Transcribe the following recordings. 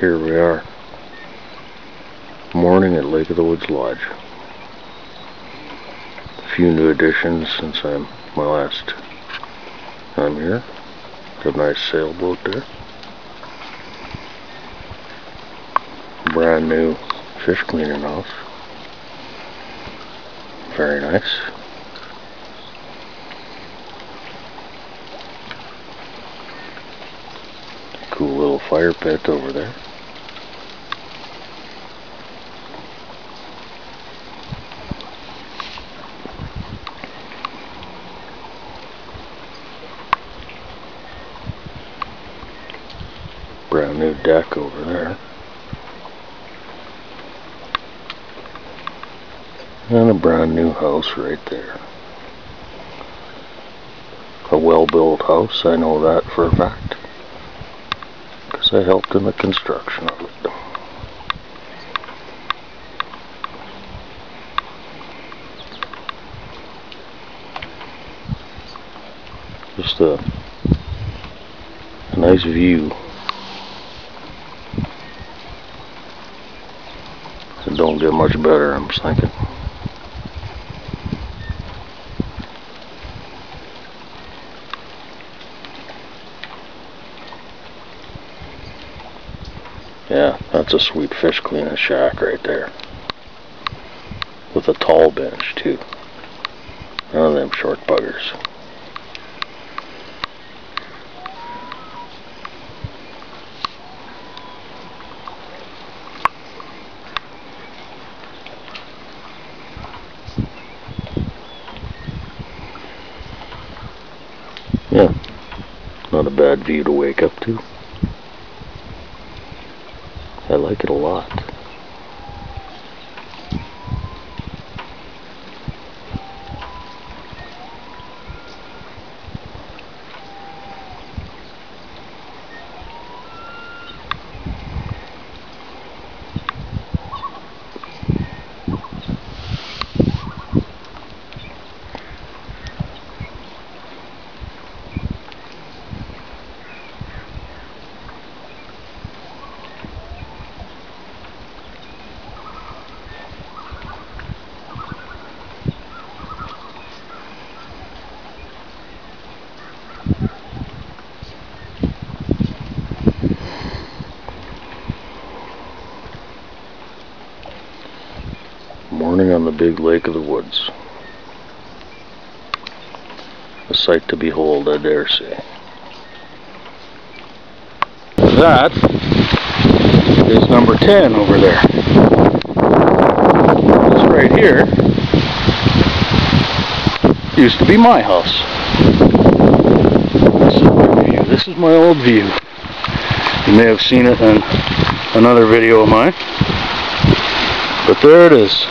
Here we are. Morning at Lake of the Woods Lodge. A few new additions since my last time here. Got a nice sailboat there. Brand new fish cleaning house. Very nice. Cool little fire pit over there. Brand new deck over there. And a brand new house right there. A well-built house, I know that for a fact, because I helped in the construction of it. Just a nice view. It don't get much better, I'm just thinking. Yeah, that's a sweet fish cleaning shack right there. With a tall bench too. None of them short buggers. Yeah, not a bad view to wake up to. I like it a lot. Morning on the big Lake of the Woods. A sight to behold, I dare say. That is number 10 over there. This right here used to be my house. This is my view. This is my old view. You may have seen it in another video of mine. But there it is.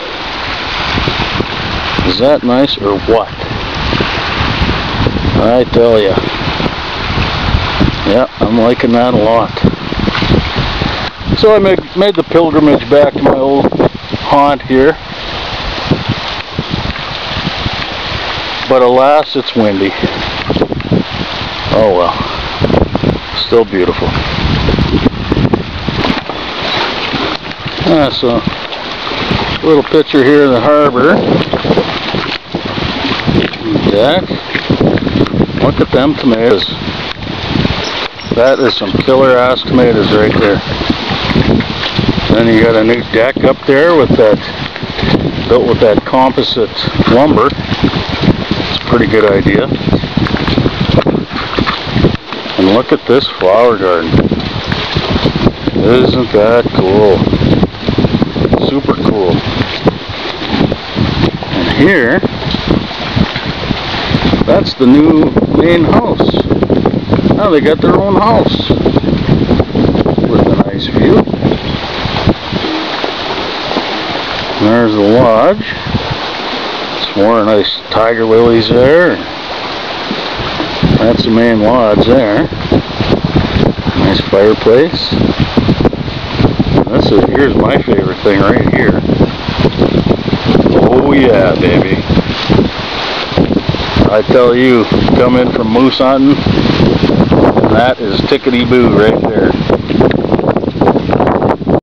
Is that nice or what? I tell ya. Yeah, I'm liking that a lot. So I made the pilgrimage back to my old haunt here. But alas, it's windy. Oh well. Still beautiful. So a little picture here of the harbor. Deck. Look at them tomatoes. That is some killer ass tomatoes right there. Then you got a new deck up there with that, built with that composite lumber. It's a pretty good idea. And look at this flower garden. Isn't that cool? Super cool. And here, that's the new main house. Now they got their own house with a nice view. And there's the lodge. Some more nice tiger lilies there. That's the main lodge there. Nice fireplace. And here's my favorite thing right here. Oh yeah, baby. I tell you, come in from moose hunting, and that is tickety-boo right there.